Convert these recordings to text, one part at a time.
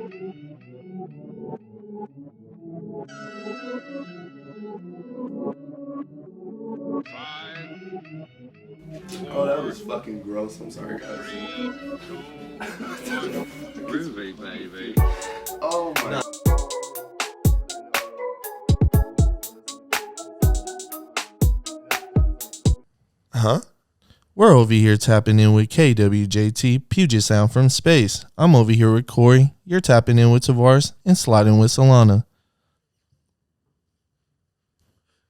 Oh, that was fucking gross. I'm sorry, guys. Groovy, baby. Oh my. Huh? We're over here tapping in with KWJT, Puget Sound from space. I'm over here with Corey. You're tapping in with Tavares and sliding with Solana.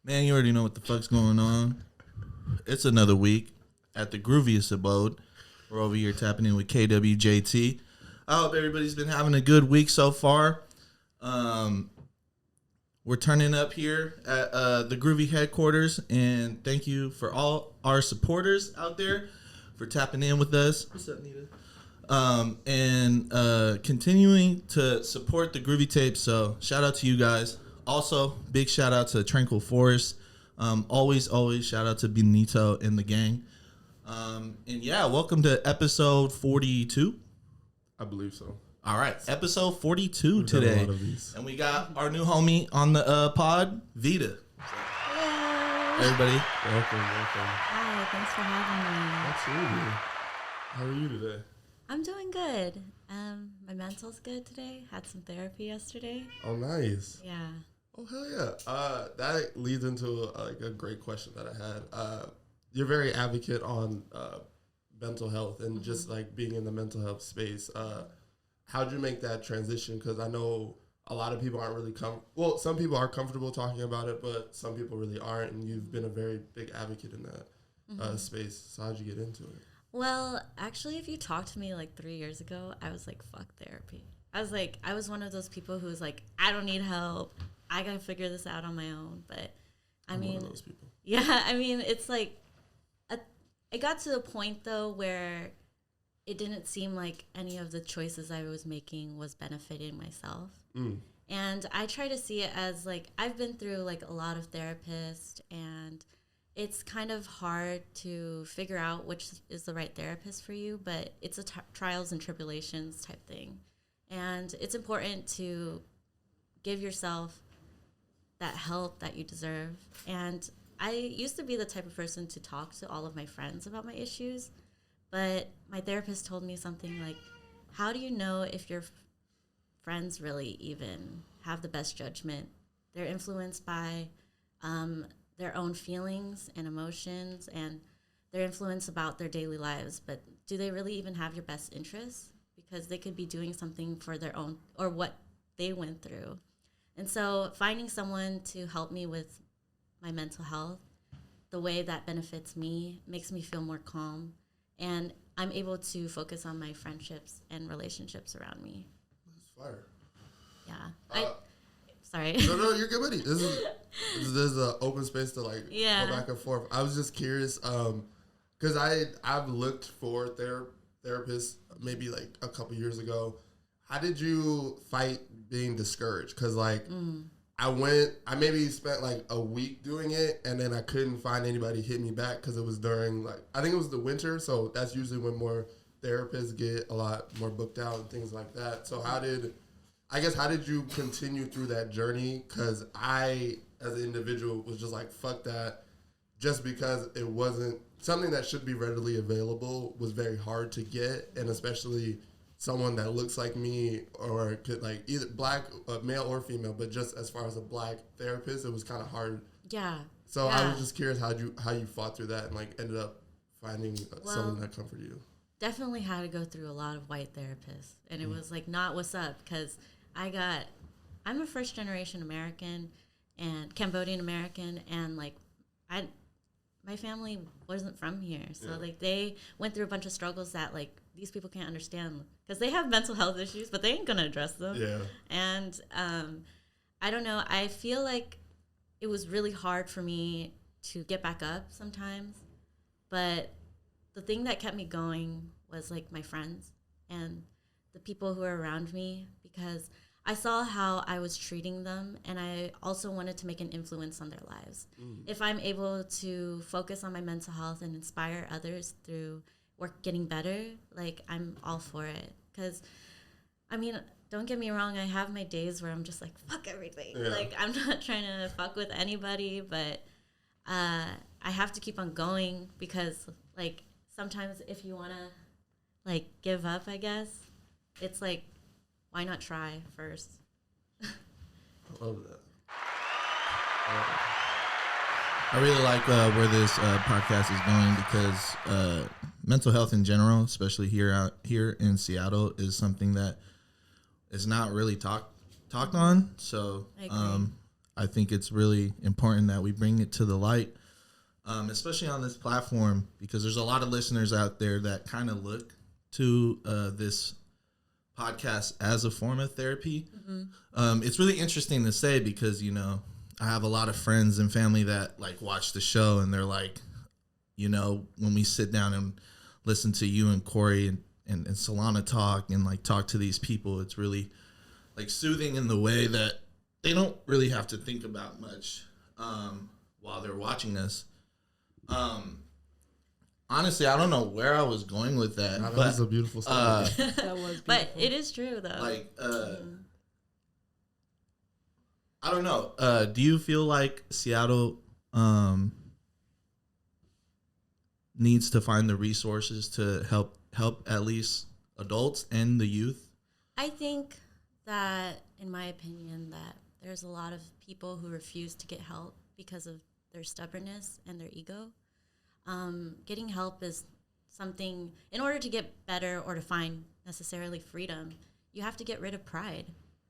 Man, you already know what the fuck's going on. It's another week at the grooviest abode. We're over here tapping in with KWJT. I hope everybody's been having a good week so far. We're turning up here at the Groovy headquarters, and thank you for all our supporters out there for tapping in with us. What's up, Nita? And continuing to support the Groovy Tapes. So shout out to you guys. Also, big shout out to Tranquil Forest. Always shout out to Benito and the gang. And yeah, welcome to episode 42. I believe so. All right, episode 42 today. And we got our new homie on the pod, Vida. Hello. Everybody. Welcome. Hi, thanks for having me. Absolutely. How are you today? I'm doing good. My mental's good today. Had some therapy yesterday. Oh, nice. Yeah. Oh, hell yeah. That leads into a great question that I had. You're very advocate on mental health and just like being in the mental health space. How'd you make that transition? Because I know a lot of people aren't really some people are comfortable talking about it, but some people really aren't. And you've been a very big advocate in that space. So how'd you get into it? Well, actually, if you talked to me like 3 years ago, I was like, fuck therapy. I was one of those people who was like, I don't need help. I got to figure this out on my own. But I'm one of those people. Yeah, I mean, it's like, it got to the point though where it didn't seem like any of the choices I was making was benefiting myself. And I try to see it as like, I've been through like a lot of therapists, and it's kind of hard to figure out which is the right therapist for you, but it's a trials and tribulations type thing. And it's important to give yourself that help that you deserve. And I used to be the type of person to talk to all of my friends about my issues. But my therapist told me something like, how do you know if your friends really even have the best judgment? They're influenced by their own feelings and emotions, and they're influenced about their daily lives. But do they really even have your best interests? Because they could be doing something for their own or what they went through. And so finding someone to help me with my mental health, the way that benefits me, makes me feel more calm. And I'm able to focus on my friendships and relationships around me. That's fire. Yeah. Sorry. No, you're good, buddy. This is an open space to like go back and forth. I was just curious, because I've looked for therapists maybe like a couple years ago. How did you fight being discouraged? Because like I maybe spent like a week doing it, and then I couldn't find anybody hit me back because it was during like, I think it was the winter, so that's usually when more therapists get a lot more booked out and things like that. So how did you continue through that journey? Because I, as an individual, was just like, fuck that. Just because it wasn't something that should be readily available was very hard to get, and especially someone that looks like me or could like either black, male or female, but just as far as a black therapist, it was kind of hard. Yeah. So I was just curious how you fought through that and like ended up finding someone that comforted you. Definitely had to go through a lot of white therapists, and it was like not what's up, because I'm a first generation American and Cambodian American, and like my family wasn't from here, so like they went through a bunch of struggles that like these people can't understand, because they have mental health issues, but they ain't gonna address them. Yeah. And I don't know. I feel like it was really hard for me to get back up sometimes, but the thing that kept me going was like my friends and the people who are around me, because I saw how I was treating them, and I also wanted to make an influence on their lives. If I'm able to focus on my mental health and inspire others through work getting better, like I'm all for it. Because I mean, don't get me wrong. I have my days where I'm just like, fuck everything. Yeah. Like, I'm not trying to fuck with anybody, but I have to keep on going because, like, sometimes if you want to, like, give up, I guess, it's like, why not try first? I love that. I really like where this podcast is going because mental health in general, especially here in Seattle, is something that is not really talked on. So I think it's really important that we bring it to the light, especially on this platform, because there's a lot of listeners out there that kind of look to this podcast as a form of therapy. It's really interesting to say because, you know, I have a lot of friends and family that like watch the show and they're like, you know, when we sit down and listen to you and Corey and Solana talk and like talk to these people, it's really like soothing in the way that they don't really have to think about much while they're watching us. Honestly, I don't know where I was going with that. That but, was a beautiful story. That was beautiful. But it is true, though. Like, I don't know. Do you feel like Seattle needs to find the resources to help at least adults and the youth? I think that, in my opinion, that there's a lot of people who refuse to get help because of their stubbornness and their ego. Getting help is something, in order to get better or to find necessarily freedom, you have to get rid of pride.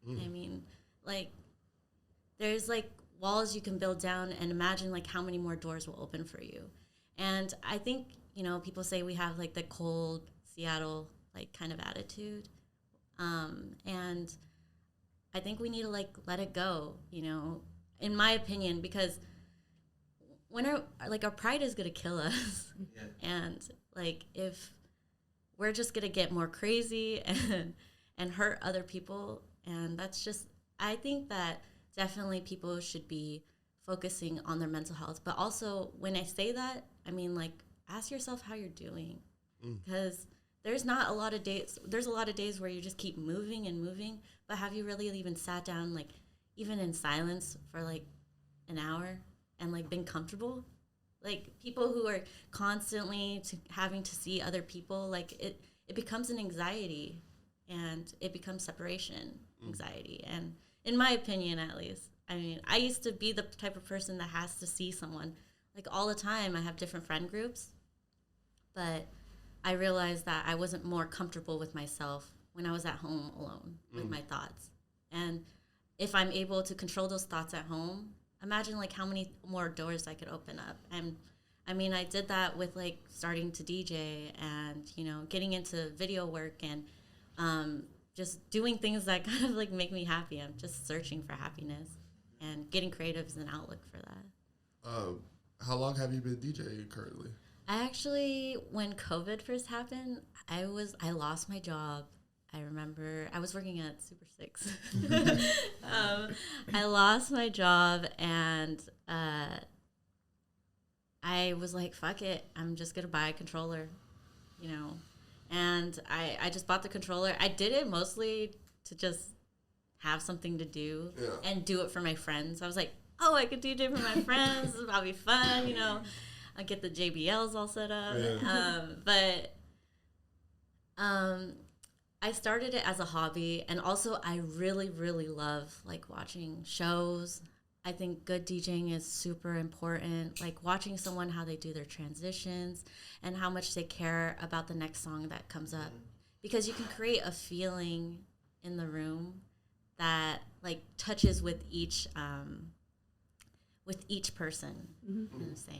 I mean, like, there's like walls you can build down and imagine like how many more doors will open for you. And I think, you know, people say we have like the cold Seattle like kind of attitude. And I think we need to like let it go, you know, in my opinion, because when our pride is going to kill us. Yeah. And like if we're just going to get more crazy and hurt other people, and that's just, I think that definitely people should be focusing on their mental health. But also, when I say that, I mean, like, ask yourself how you're doing. Because there's a lot of days where you just keep moving and moving, but have you really even sat down, like, even in silence for, like, an hour and, like, been comfortable? Like, people who are constantly having to see other people, like, it becomes an anxiety, and it becomes separation anxiety. And in my opinion, at least, I mean, I used to be the type of person that has to see someone like all the time. I have different friend groups, but I realized that I wasn't more comfortable with myself when I was at home alone with my thoughts. And if I'm able to control those thoughts at home, imagine like how many more doors I could open up. And I mean, I did that with like starting to DJ and, you know, getting into video work and just doing things that kind of like make me happy. I'm just searching for happiness, and getting creative is an outlook for that. How long have you been DJing currently? I actually, when COVID first happened, I lost my job. I remember I was working at Super 6. I lost my job, and I was like, fuck it, I'm just gonna buy a controller, you know. And I just bought the controller. I did it mostly to just have something to do and do it for my friends. I was like, oh, I could DJ for my friends. This will probably be fun, you know. I get the JBLs all set up. Yeah. I started it as a hobby, and also I really, really love like watching shows. I think good DJing is super important, like watching someone, how they do their transitions and how much they care about the next song that comes up. Because you can create a feeling in the room that like touches with each person in a sense, I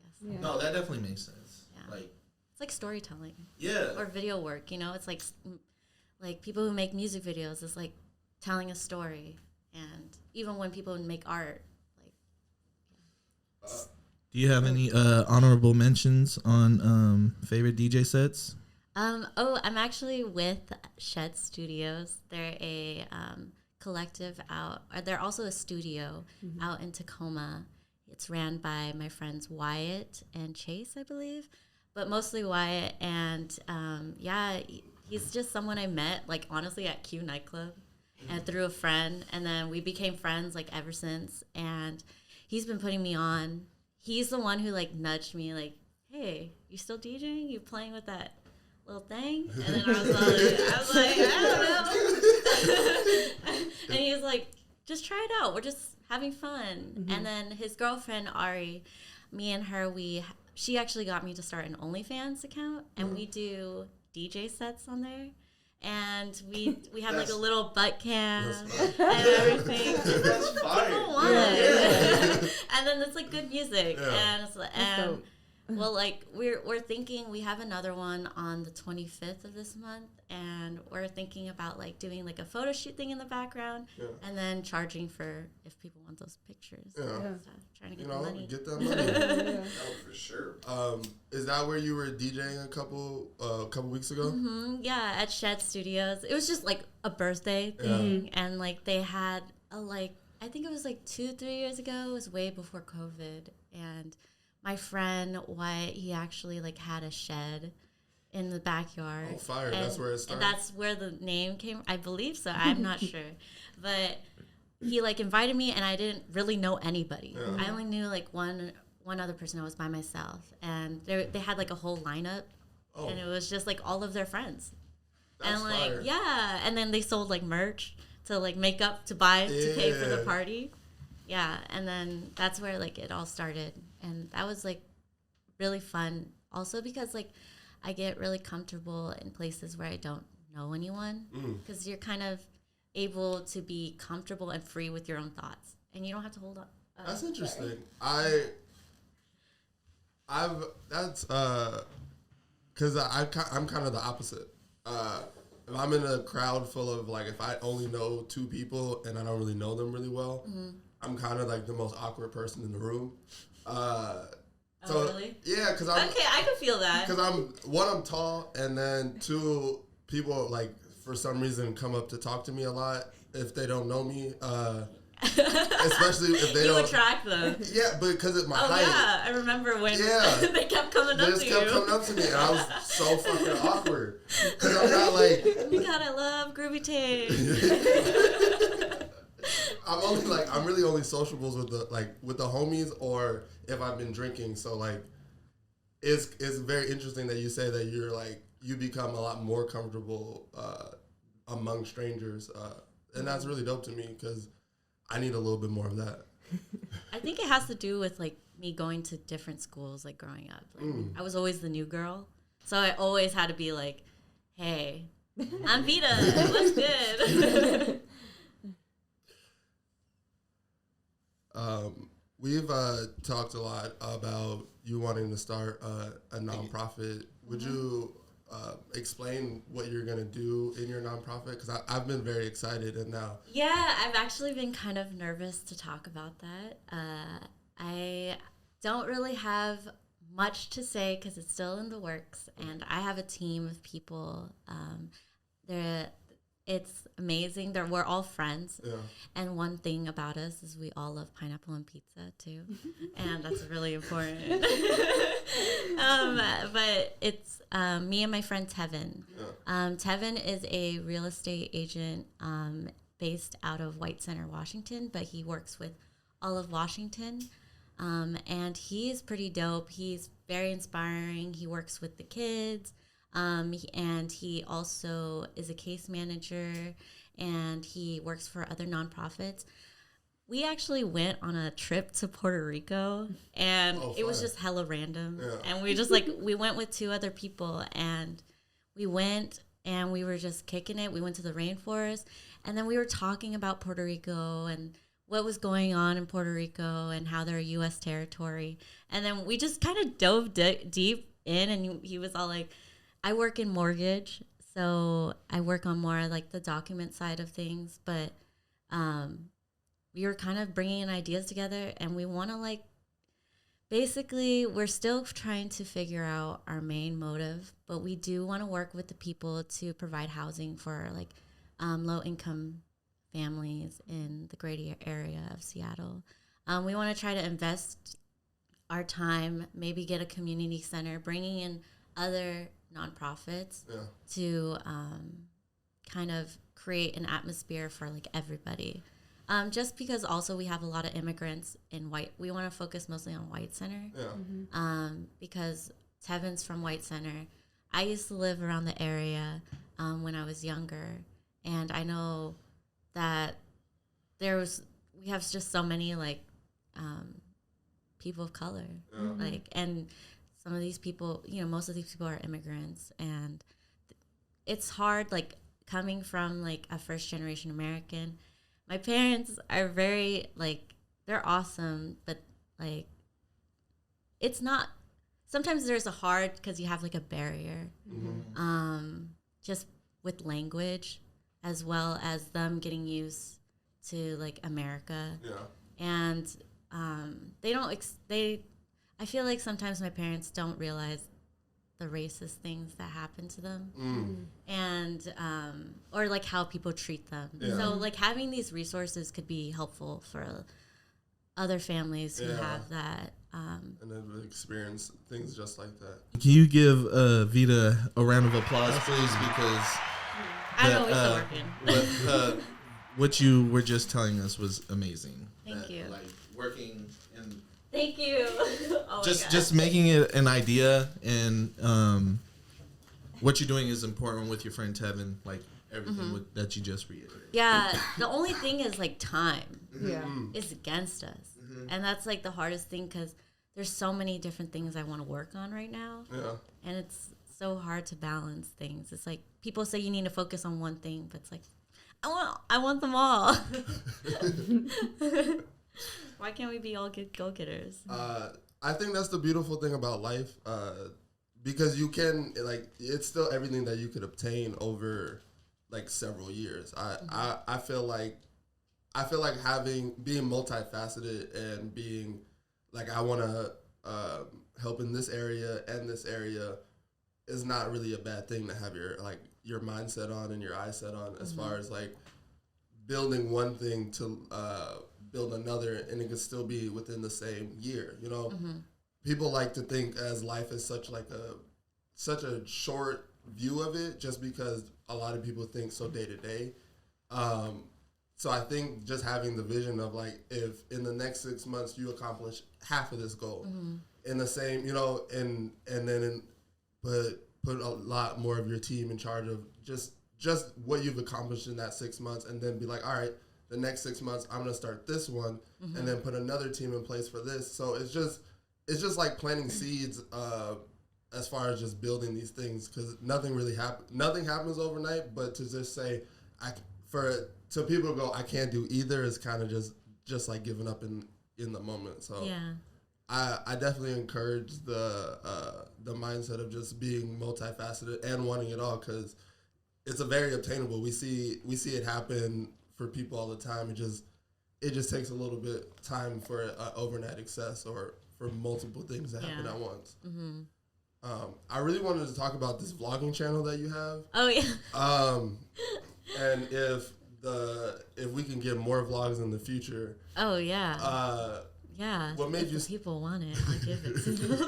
guess. Yeah. No, that definitely makes sense. Yeah. Like, it's like storytelling. Yeah. Or video work, you know? It's like people who make music videos, it's like telling a story. And even when people make art, like, do you have any honorable mentions on favorite DJ sets? I'm actually with Shed Studios. They're a collective out, or they're also a studio out in Tacoma. It's ran by my friends Wyatt and Chase, I believe, but mostly Wyatt. And he's just someone I met, like, honestly, at Q nightclub and through a friend. And then we became friends, like, ever since. And he's been putting me on. He's the one who, like, nudged me, like, hey, you still DJing? You playing with that little thing? And then I was like, I don't know. And he was like, just try it out. We're just having fun. And then his girlfriend, Ari, me and her, she actually got me to start an OnlyFans account, and we do DJ sets on there. And we have like a little butt cam and everything. That's fine. And then it's like good music. And it's well, like we're thinking we have another one on the 25th of this month, and we're thinking about like doing like a photo shoot thing in the background, and then charging for if people want those pictures. So trying to get the money. Get that money. Oh, for sure. Is that where you were DJing a couple weeks ago? Mm-hmm. Yeah, at Shed Studios. It was just like a birthday thing, and like they had I think it was like 2-3 years ago. It was way before COVID, and my friend Wyatt, he actually like had a shed in the backyard. Oh, fire! That's where it started. And that's where the name came. I believe so. I'm not sure, but he like invited me, and I didn't really know anybody. I only knew like one other person. I was by myself, and they had like a whole lineup, and it was just like all of their friends. That's and like fire. and then they sold like merch to like make up to pay for the party. Yeah, and then that's where like it all started. And that was like really fun also because like I get really comfortable in places where I don't know anyone because you're kind of able to be comfortable and free with your own thoughts and you don't have to hold up. That's interesting. Because I'm kind of the opposite. If I'm in a crowd full of like, if I only know 2 people and I don't really know them really well, I'm kind of like the most awkward person in the room. Really? Yeah, because I'm okay. I can feel that because I'm tall, and then 2 people like for some reason come up to talk to me a lot if they don't know me. Especially if they don't attract them. Yeah, because it's my height. Yeah, I remember when they kept coming up to you. They just kept coming up to me, and I was so fucking awkward because I'm not like. Oh my god, I love Groovy Tapes. I'm really only sociables with the homies or if I've been drinking. So like, it's very interesting that you say that you're like you become a lot more comfortable among strangers, and that's really dope to me because I need a little bit more of that. I think it has to do with like me going to different schools like growing up. Like, I was always the new girl, so I always had to be like, "Hey, I'm Vita. What's good?" We've talked a lot about you wanting to start a nonprofit. Would you explain what you're going to do in your nonprofit? Because I've been very excited and now. Yeah, I've actually been kind of nervous to talk about that. I don't really have much to say because it's still in the works, and I have a team of people. It's amazing. We're all friends. Yeah. And one thing about us is we all love pineapple and pizza too. And that's really important. But it's me and my friend Tevin. Yeah. Tevin is a real estate agent based out of White Center, Washington, but he works with all of Washington. And he's pretty dope. He's very inspiring. He works with the kids. And he also is a case manager, and he works for other nonprofits. We actually went on a trip to Puerto Rico, and it was just hella random. Yeah. And we went with 2 other people, and we went and we were just kicking it. We went to the rainforest, and then we were talking about Puerto Rico and what was going on in Puerto Rico and how they're a U.S. territory. And then we just kind of dove deep in, and he was all like, I work in mortgage, so I work on more like the document side of things, but we were kind of bringing in ideas together, and we want to like, basically we're still trying to figure out our main motive, but we do want to work with the people to provide housing for like low income families in the greater area of Seattle. We want to try to invest our time, maybe get a community center, bringing in other nonprofits to kind of create an atmosphere for like everybody. Just because also we have a lot of immigrants in white. We want to focus mostly on White Center. Because Tevin's from White Center. I used to live around the area when I was younger, and I know that we have just so many like people of color, like, and some of these people, you know, most of these people are immigrants, and it's hard, like, coming from like a first generation American. My parents are very like, they're awesome, but like, it's not. Sometimes there's a hard because you have like a barrier, just with language, as well as them getting used to like America. And they don't. I feel like sometimes my parents don't realize the racist things that happen to them, and or like how people treat them. So like having these resources could be helpful for other families who have that. And then experience things just like that. Can you give Vida a round of applause, please? Because I know we're still working. What you were just telling us was amazing. Thank you. Like working and thank you. Oh just making it an idea, and what you're doing is important with your friend Tevin. Like everything that you just reiterated. Yeah, the only thing is like time. Is against us, and that's like the hardest thing because there's so many different things I want to work on right now. And it's so hard to balance things. It's like people say you need to focus on one thing, but it's like I want them all. Why can't we be all good go-getters? I think that's the beautiful thing about life, because you can, like, it's still everything that you could obtain over like several years. I feel like being multifaceted and being like, I want to help in this area and this area is not really a bad thing to have your mindset on and your eyes set on, as far as like building one thing to build another, and it can still be within the same year. You know, people like to think as life is such a short view of it, just because a lot of people think so day to day. So I think just having the vision of like, if in the next 6 months you accomplish half of this goal in the same, you know, and then put a lot more of your team in charge of just what you've accomplished in that 6 months, and then be like, all right, the next 6 months I'm gonna start this one, and then put another team in place for this. So it's just like planting seeds as far as just building these things, because nothing happens overnight. But to just say to people to go, I can't do either, is kind of just like giving up in the moment. So I definitely encourage the mindset of just being multifaceted and wanting it all, because it's a very obtainable. We see it happen for people all the time. It just takes a little bit time for overnight success, or for multiple things to happen at once. I really wanted to talk about this vlogging channel that you have. Oh yeah. And if we can get more vlogs in the future. Oh yeah. Yeah. What made you? People want it, I'll give it to them.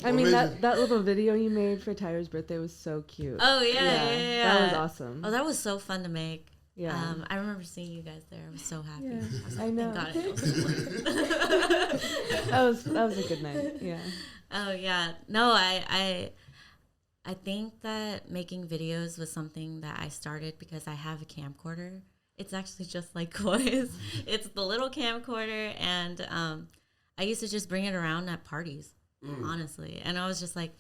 I mean, that little video you made for Tyra's birthday was so cute. Oh yeah. That was awesome. Oh, that was so fun to make. Yeah. I remember seeing you guys there. I was so happy. Yeah. I was like, I know. Thank God that was a good night. Yeah. Oh yeah. No, I think that making videos was something that I started because I have a camcorder. It's actually just like Koi's. It's the little camcorder, and I used to just bring it around at parties, honestly. And I was just like,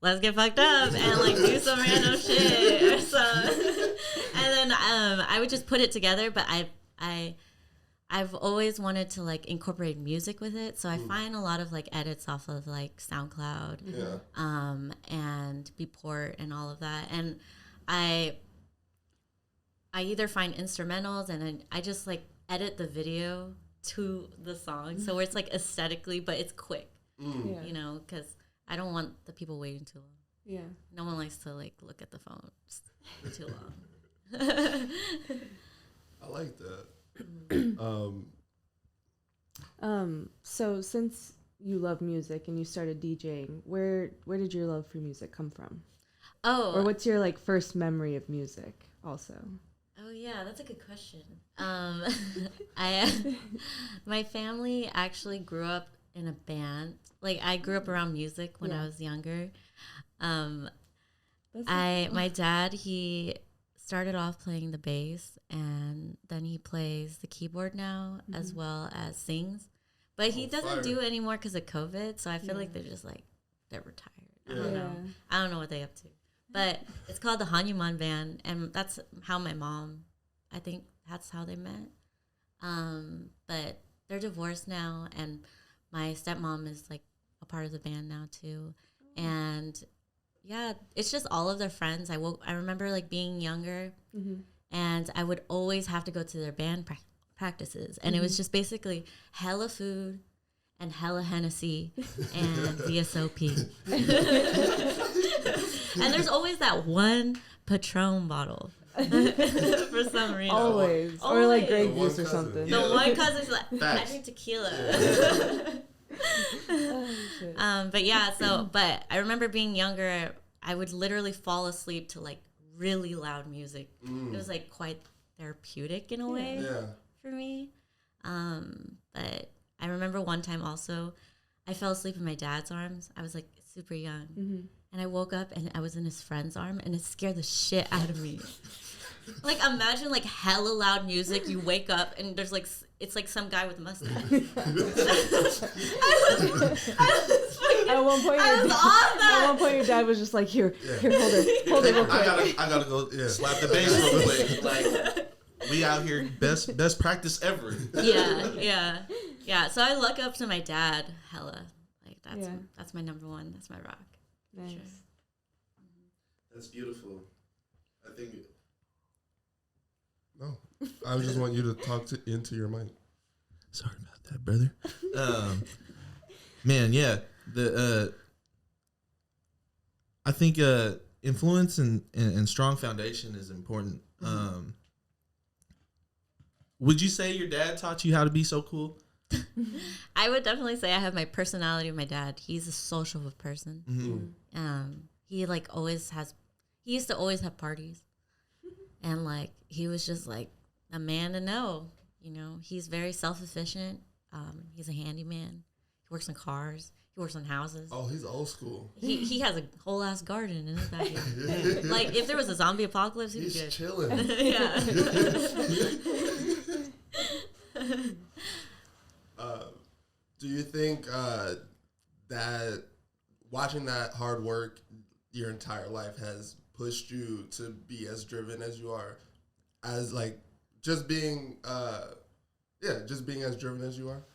let's get fucked up and like do some random shit or something. And then I would just put it together, but I've always wanted to like incorporate music with it. So I find a lot of like edits off of like SoundCloud, and Beatport and all of that. And I either find instrumentals, and then I just like edit the video to the song. So where it's like aesthetically, but it's quick, you know, because I don't want the people waiting too long. Yeah. No one likes to like look at the phone too long. I like that. So since you love music and you started DJing, where did your love for music come from? Oh. Or what's your like first memory of music also? Oh yeah, that's a good question. My family actually grew up in a band. Like I grew up around music when I was younger. My dad, he started off playing the bass, and then he plays the keyboard now as well as sings. But he doesn't do it anymore because of COVID. So I feel like they're just like they're retired. I don't know. I don't know what they're up to. But it's called the Hanuman Band, and that's how my mom, I think that's how they met. But they're divorced now, and my stepmom is like a part of the band now too. And yeah, it's just all of their friends. I remember like being younger, and I would always have to go to their band practices, and it was just basically hella food and hella Hennessy and VSOP. And there's always that one Patron bottle for some reason. Always. Or like Grey Goose or something. The one cousin's like, I drink tequila. But yeah, but I remember being younger, I would literally fall asleep to like really loud music. It was like quite therapeutic in a way for me. But I remember one time also, I fell asleep in my dad's arms. I was like super young. And I woke up and I was in his friend's arm, and it scared the shit out of me. Like imagine like hella loud music. You wake up and there's like it's like some guy with a mustache. At one point, your dad was just like, "Here, hold it real quick." I gotta go slap the bass real quick. Like we out here, best practice ever. Yeah. So I look up to my dad hella. Like that's my number one. That's my rock. Nice. Sure. That's beautiful. I think. No, I just want you to talk into your mic. Sorry about that, brother. Man, yeah. I think influence and strong foundation is important. Would you say your dad taught you how to be so cool? I would definitely say I have my personality of my dad. He's a social person. He like he used to always have parties, and like he was just like a man to know. You know, he's very self-efficient. He's a handyman. He works on cars. He works on houses. Oh, he's old school. He has a whole ass garden in his backyard. Like if there was a zombie apocalypse, he'd be good. He's chilling. Yeah. Do you think that watching that hard work your entire life has pushed you to be as driven as you are, as like just being as driven as you are?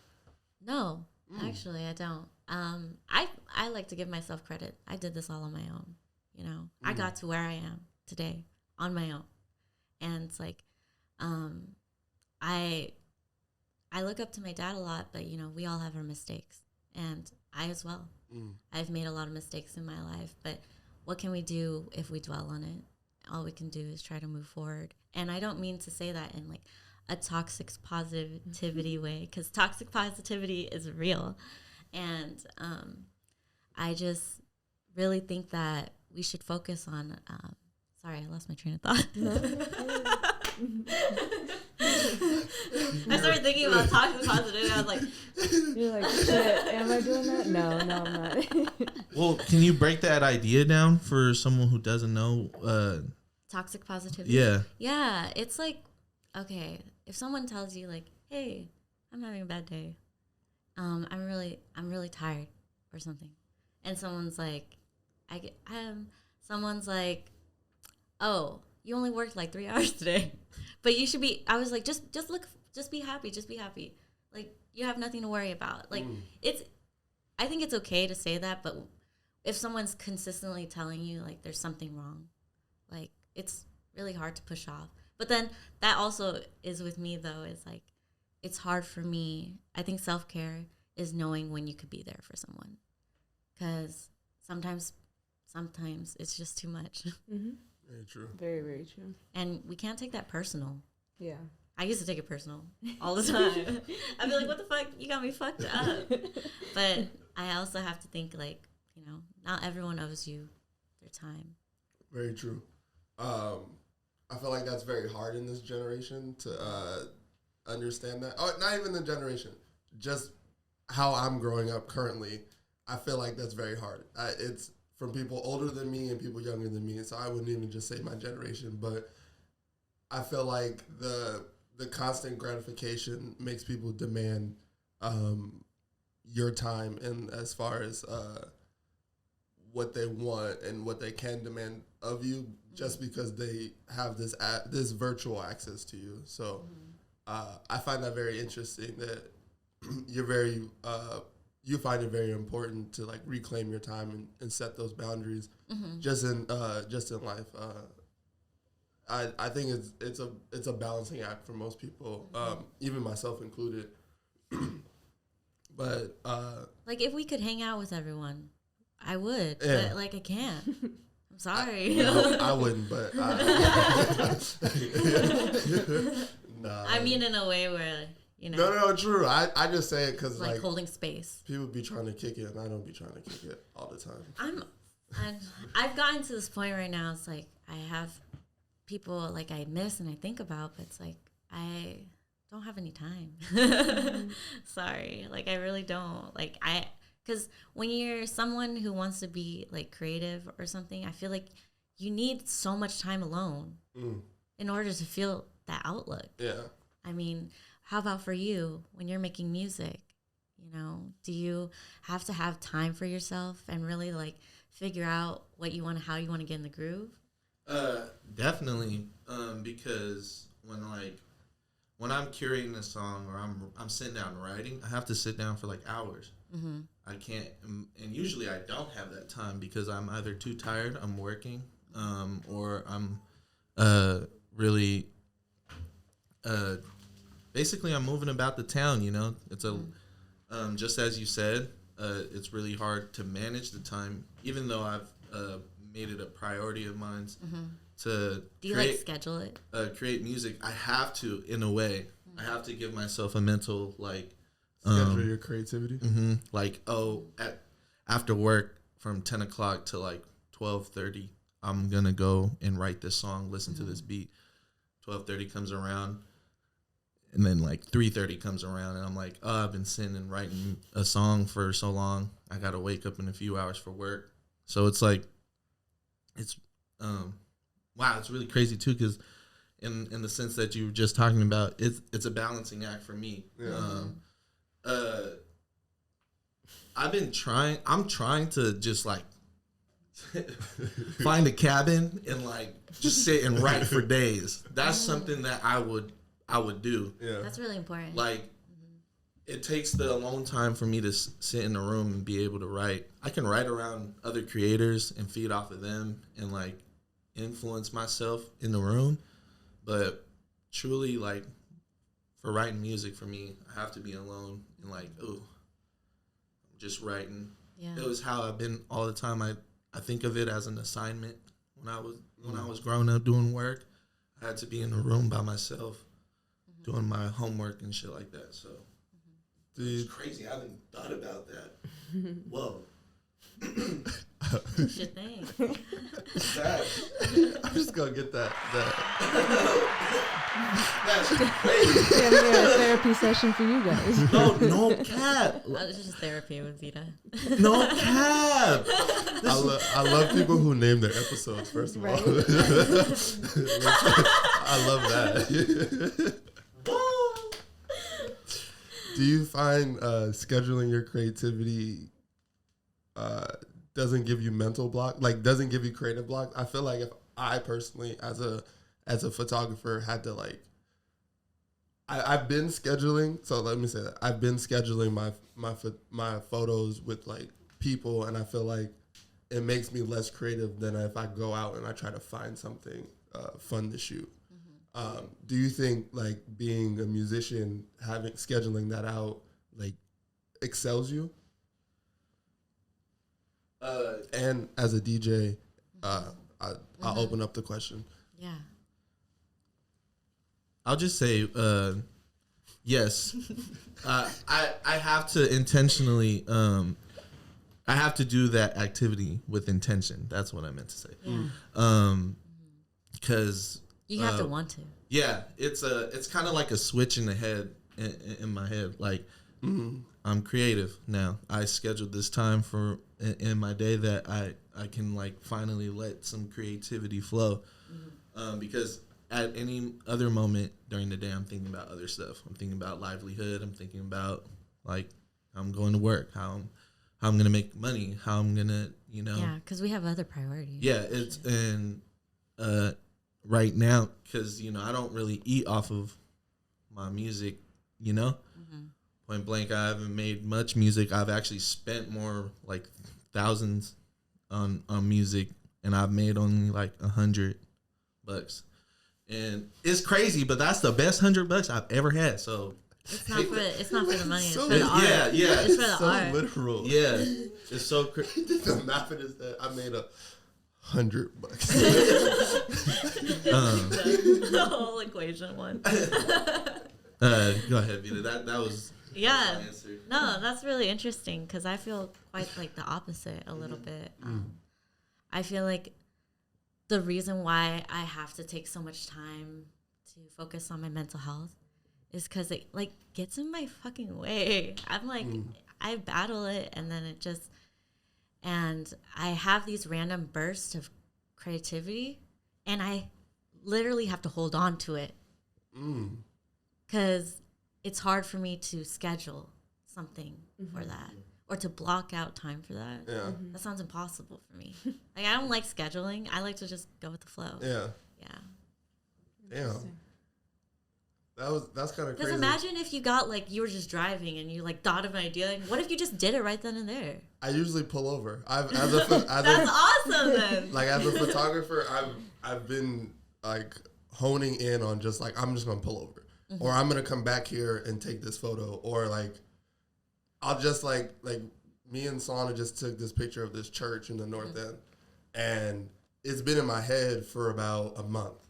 No, actually, I don't. I like to give myself credit. I did this all on my own. You know, I got to where I am today on my own, and it's like, I look up to my dad a lot, but you know, we all have our mistakes, and I as well. I've made a lot of mistakes in my life, but what can we do if we dwell on it? All we can do is try to move forward. And I don't mean to say that in like a toxic positivity way, because toxic positivity is real. And I just really think that we should focus on, sorry, I lost my train of thought. I started thinking about toxic positivity. I was like, you're like, shit, am I doing that? No, I'm not. Well, can you break that idea down for someone who doesn't know? Toxic positivity? Yeah, it's like, okay, if someone tells you like, hey, I'm having a bad day, I'm really tired or something, and someone's like, oh, you only worked like 3 hours today, but you should be. I was like, just be happy. Like you have nothing to worry about. Like I think it's okay to say that, but if someone's consistently telling you like there's something wrong, like it's really hard to push off. But then that also is with me though, is like it's hard for me. I think self-care is knowing when you could be there for someone, because sometimes it's just too much. Very true. Very, very true. And we can't take that personal. Yeah. I used to take it personal all the time. I'd be like, what the fuck? You got me fucked up. But I also have to think, like, you know, not everyone owes you their time. Very true. I feel like that's very hard in this generation to understand that. Oh, not even the generation. Just how I'm growing up currently. I feel like that's very hard. It's from people older than me and people younger than me. So I wouldn't even just say my generation. But I feel like the constant gratification makes people demand your time, and as far as what they want and what they can demand of you, just because they have this virtual access to you. So I find that very interesting that you're very you find it very important to like reclaim your time and set those boundaries just in life. I think it's a balancing act for most people, even myself included. But like if we could hang out with everyone, I would, yeah. but like I can't. I'm sorry. I wouldn't, but nah. I mean, in a way where, you know. No, true. I just say it because like holding space. People be trying to kick it, and I don't be trying to kick it all the time. I've gotten to this point right now. It's like I have people like I miss and I think about, but it's like I don't have any time. Sorry, like I really don't. Like because when you're someone who wants to be like creative or something, I feel like you need so much time alone in order to feel that outlook. Yeah. I mean, how about for you when you're making music? You know, do you have to have time for yourself and really like figure out what you want, how you want to get in the groove? Definitely. Because when I'm curating a song or I'm sitting down writing, I have to sit down for like hours. Mm-hmm. I can't, and usually I don't have that time because I'm either too tired, I'm working, or I'm really, basically I'm moving about the town, you know. It's just as you said, it's really hard to manage the time, even though I've made it a priority of mine to Do you like schedule it? Create music. I have to, in a way. I have to give myself a mental like schedule your creativity. Like after work from 10 o'clock to like 12:30, I'm gonna go and write this song, listen to this beat. 12:30 comes around, and then like 3:30 comes around, and I'm like, oh, I've been sitting and writing a song for so long. I gotta wake up in a few hours for work. So it's like, it's wow, it's really crazy too, because in the sense that you were just talking about, it's a balancing act for me. Yeah. I'm trying to just like find a cabin and like just sit and write for days. That's something that I would do. Yeah. That's really important. Like it takes the alone time for me to sit in a room and be able to write. I can write around other creators and feed off of them and like influence myself in the room, but truly like for writing music for me, I have to be alone and like, I'm just writing. Yeah. It was how I've been all the time. I think of it as an assignment. When I was growing up doing work, I had to be in a room by myself doing my homework and shit like that. So it's crazy. I haven't thought about that. Whoa. You should think. I'm just gonna get that. That's crazy. Damn near a therapy session for you guys. No cap. It's just therapy with Vida. No cap. I love people who name their episodes. First of all, I love that. Do you find scheduling your creativity doesn't give you mental block, like doesn't give you creative block? I feel like if I personally, as a photographer, had to like, I've been scheduling. So let me say that I've been scheduling my photos with like people, and I feel like it makes me less creative than if I go out and I try to find something fun to shoot. Do you think like being a musician, scheduling that out, like excels you? And as a DJ, I'll open up the question. Yeah. I'll just say, yes. I have to intentionally, I have to do that activity with intention. That's what I meant to say. Yeah. Because you have to want to. Yeah, it's kind of like a switch in the head, in my head. Like, I'm creative now. I scheduled this time in my day that I can like finally let some creativity flow, because at any other moment during the day, I'm thinking about other stuff. I'm thinking about livelihood. I'm thinking about like how I'm going to work, how I'm gonna make money, how I'm gonna, Yeah, because we have other priorities. Yeah, right now, because I don't really eat off of my music. Point blank, I haven't made much music. I've actually spent more, like thousands, on music, and I've made only like $100, and it's crazy. But that's the best $100 I've ever had. So it's not for the money. It's so, for the art. Yeah. It's for the so art. literal. Yeah, it's so crazy. The math is that I made $100. The whole equation one. Go ahead, Vida. That was. Yeah. No, that's really interesting because I feel quite like the opposite a little bit. I feel like the reason why I have to take so much time to focus on my mental health is because it like gets in my fucking way. I'm like, I battle it, and then it just, and I have these random bursts of creativity, and I literally have to hold on to it because it's hard for me to schedule something for that or to block out time for that. Yeah. That sounds impossible for me. Like, I don't like scheduling. I like to just go with the flow. Yeah. Yeah. Damn. That's kind of crazy. Because imagine if you got, like, you were just driving and you, like, thought of an idea. Like, what if you just did it right then and there? I usually pull over. That's awesome, then. Like, as a photographer, I've been, like, honing in on just, like, I'm just going to pull over. Or I'm going to come back here and take this photo. Or, like, I'll just, like me and Solana just took this picture of this church in the North End. And it's been in my head for about a month.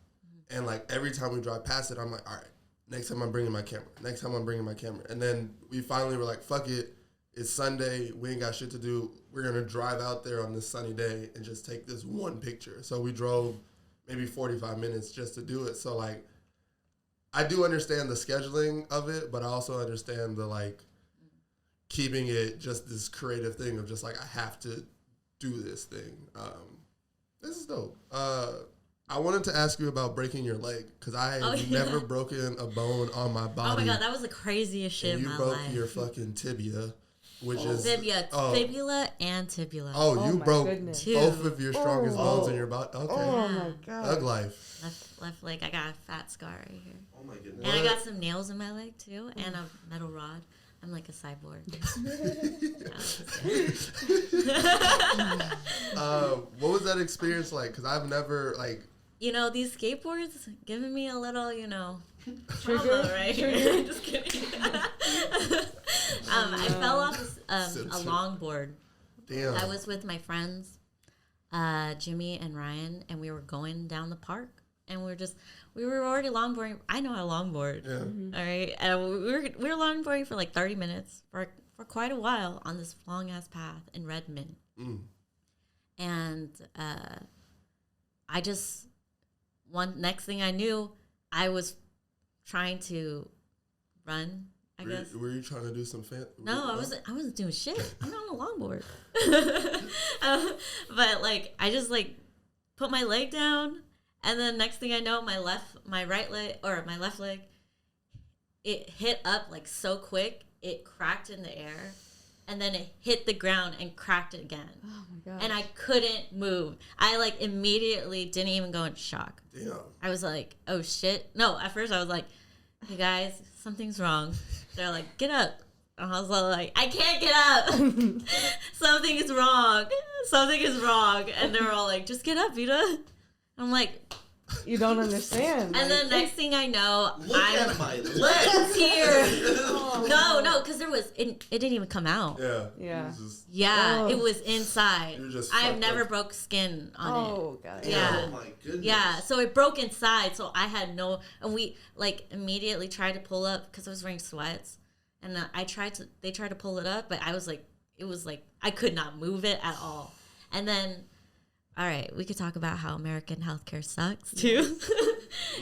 And, like, every time we drive past it, I'm like, all right, next time I'm bringing my camera. Next time I'm bringing my camera. And then we finally were like, fuck it. It's Sunday. We ain't got shit to do. We're going to drive out there on this sunny day and just take this one picture. So we drove maybe 45 minutes just to do it. So, like, I do understand the scheduling of it, but I also understand the, like, keeping it just this creative thing of just, like, I have to do this thing. This is dope. I wanted to ask you about breaking your leg because I have never broken a bone on my body. Oh, my God. That was the craziest shit in my life. You broke your fucking tibia, which is... Fibula and tibula. Oh, you broke goodness. both of your strongest bones in your body. Okay. Oh, my God. Thug life. Left leg. I got a fat scar right here. Oh my goodness. And I got some nails in my leg, too, and a metal rod. I'm like a cyborg. What was that experience like? Because I've never, like... These skateboards giving me a little, Trigger? trauma right here. Just kidding. I fell off a longboard. Damn. I was with my friends, Jimmy and Ryan, and we were going down the park. And we were already longboarding. I know how to longboard. Yeah. All right. And we were longboarding for like 30 minutes for quite a while on this long ass path in Redmond. And I just next thing I knew, I was trying to run. I guess. Were you trying to do some No, I wasn't doing shit. I'm not on a longboard. But like I just like put my leg down. And then next thing I know, my left leg, it hit up like so quick, it cracked in the air, and then it hit the ground and cracked it again. Oh my God. And I couldn't move. I like immediately didn't even go in shock. Damn. I was like, oh shit. No, at first I was like, hey guys, something's wrong. They're like, get up. And I was like, I can't get up. Something is wrong. Something is wrong. And they were all like, just get up, Vida. I'm like, You don't understand. And then next thing I know, Look I'm at my legs. here. No, because it didn't even come out. Yeah. It was inside. I've never broke skin on it. Oh, God. Yeah. Oh, my goodness. Yeah, so it broke inside, so I had and we, like, immediately tried to pull up, because I was wearing sweats, and they tried to pull it up, but I was like, it was like, I could not move it at all. And then, all right, we could talk about how American healthcare sucks, too.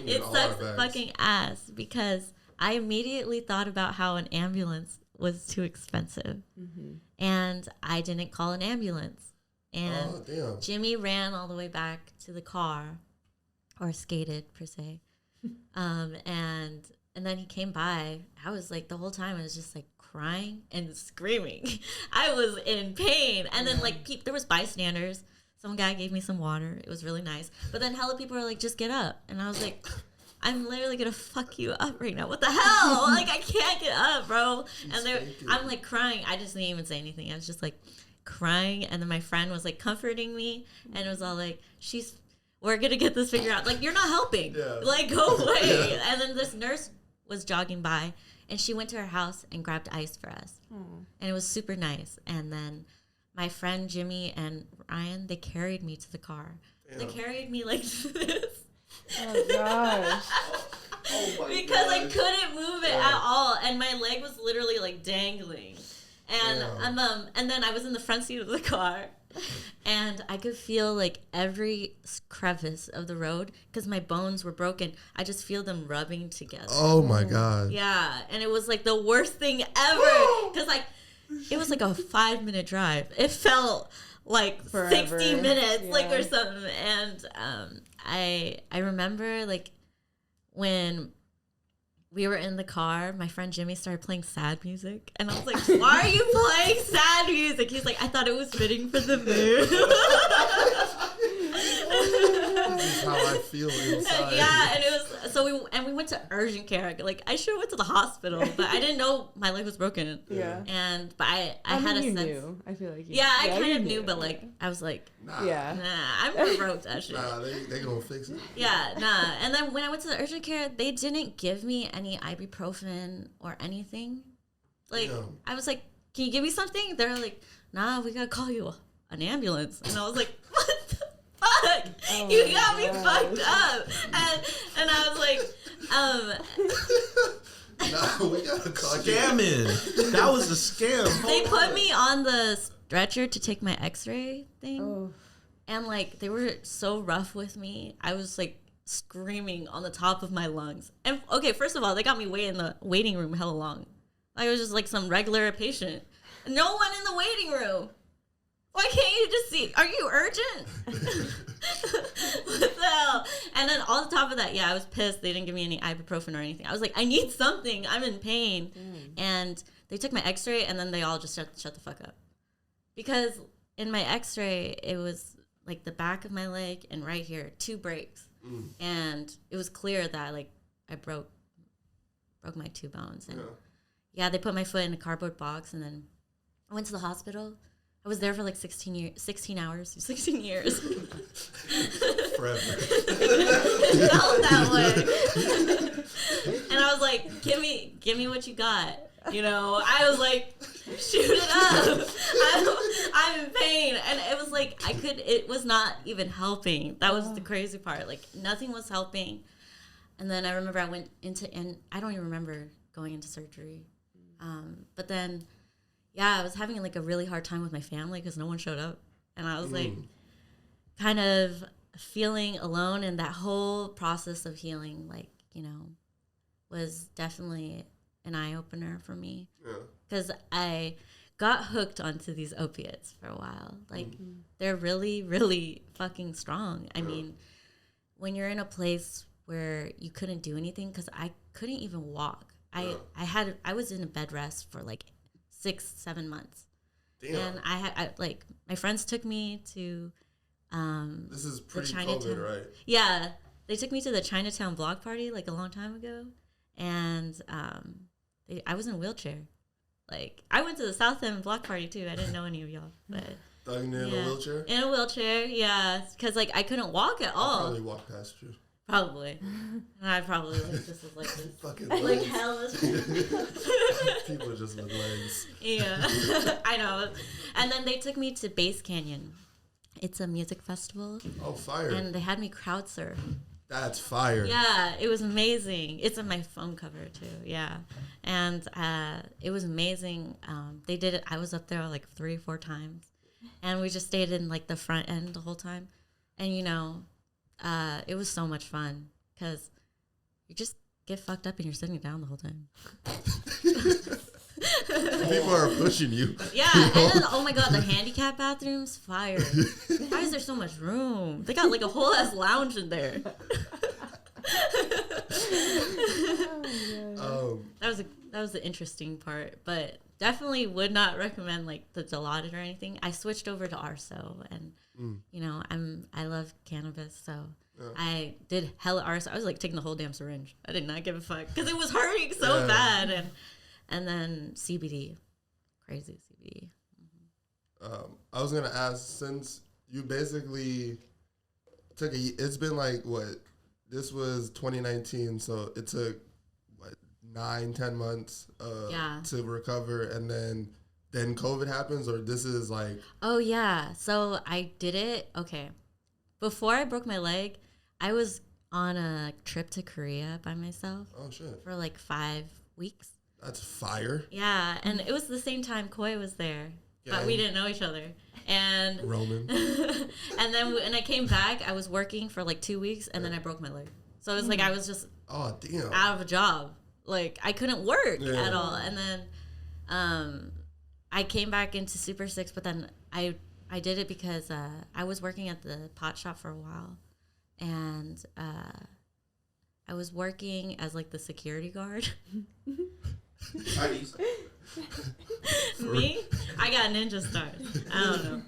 It sucks fucking ass, because I immediately thought about how an ambulance was too expensive, and I didn't call an ambulance. And Jimmy ran all the way back to the car, or skated per se, and then he came by. I was like, the whole time I was just like crying and screaming. I was in pain, and then like there was bystanders. Some guy gave me some water. It was really nice. But then hella people were like, just get up, and I was like, I'm literally gonna fuck you up right now. What the hell? Like, I can't get up, bro. And I'm like crying. I just didn't even say anything. I was just like crying, and then my friend was like comforting me, and it was all like, we're gonna get this figured out. Like, you're not helping. Like, go away. And then this nurse was jogging by, and she went to her house and grabbed ice for us. And it was super nice. And then my friend Jimmy and Ryan, they carried me to the car. They carried me like this. Oh, gosh. Because I couldn't move it at all, and my leg was literally like dangling. And and then I was in the front seat of the car, and I could feel like every crevice of the road, because my bones were broken. I just feel them rubbing together. Oh my God. Yeah, and it was like the worst thing ever, because like it was like a 5-minute drive. It felt like forever. 60 minutes, like, or something. And I remember like when we were in the car, my friend Jimmy started playing sad music, and I was like, why are you playing sad music? He's like, I thought it was fitting for the mood. This is how I feel inside. Yeah, and it was we went to urgent care. Like, I should have went to the hospital, but I didn't know my leg was broken. Yeah. But I had a sense. Knew. I feel like I kind of knew, but like I was like, nah, I'm gonna broke that shit. Nah, they gonna fix it. Yeah, nah. And then when I went to the urgent care, they didn't give me any ibuprofen or anything. Like, I was like, can you give me something? They're like, nah, we gotta call you an ambulance. And I was like, what the fuck? Oh, you got me fucked up. And I was like, nah, we gotta call Scamming. That was a scam. They put me on the stretcher to take my x-ray thing. Oh. And like, they were so rough with me. I was like screaming on the top of my lungs. And okay, first of all, they got me wait in the waiting room hella long. I was just like some regular patient. No one in the waiting room. Why can't you just see? Are you urgent? What the hell? And then on top of that, I was pissed. They didn't give me any ibuprofen or anything. I was like, I need something. I'm in pain. And they took my x-ray, and then they all just shut the fuck up. Because in my x-ray, it was like the back of my leg and right here, 2 breaks. And it was clear that like I broke my 2 bones. And they put my foot in a cardboard box, and then I went to the hospital. I was there for like 16 years. Forever. It felt that way. And I was like, give me what you got. You know, I was like, shoot it up. I'm in pain. And it was like, it was not even helping. That was the crazy part. Like, nothing was helping. And then I remember I went and I don't even remember going into surgery. But then, I was having like a really hard time with my family because no one showed up. And I was like kind of feeling alone, and that whole process of healing, like, you know, was definitely an eye-opener for me. Because I got hooked onto these opiates for a while. Like, they're really, really fucking strong. I mean, when you're in a place where you couldn't do anything, because I couldn't even walk. I was in a bed rest for like 6-7 months. Damn. And I like, my friends took me to this is pre-COVID, right? Yeah, they took me to the Chinatown block party like a long time ago, and I was in a wheelchair. Like, I went to the South End block party too. I didn't know any of y'all, but thugging in a wheelchair. In a wheelchair, yeah, because like I couldn't walk at all. I'll probably walk past you. Probably. And I probably like just was like this. Fucking Like legs. hell is People just with legs. Yeah. I know. And then they took me to Bass Canyon. It's a music festival. Oh, fire. And they had me crowd surf. That's fire. Yeah, it was amazing. It's on my phone cover too. Yeah. And it was amazing. They did it. I was up there like 3 or 4 times. And we just stayed in like the front end the whole time. And you know, it was so much fun because you just get fucked up and you're sitting down the whole time. People are pushing you. Yeah, and then, oh my god, the handicap bathrooms, fire. Why is there so much room? They got like a whole ass lounge in there. That was the interesting part, but definitely would not recommend like the gelato or anything. I switched over to Arso, and you know I love cannabis, so I did hella Arso. I was like taking the whole damn syringe. I did not give a fuck because it was hurting so bad, and then CBD, crazy CBD. I was gonna ask, since you basically took it's been like what? This was 2019, so it took 9-10 months to recover, and then COVID happens, or this is like... Oh yeah, so I did it. Okay, before I broke my leg, I was on a trip to Korea by myself. Oh shit! For like 5 weeks. That's fire. Yeah, and it was the same time Koi was there, but we didn't know each other. And Roman. And then when I came back, I was working for like 2 weeks, and then I broke my leg. So it was like I was just out of a job. Like I couldn't work at all. And then I came back into Super 6, but then I did it because I was working at the pot shop for a while, and I was working as like the security guard. Me? I got ninja stars. I don't know.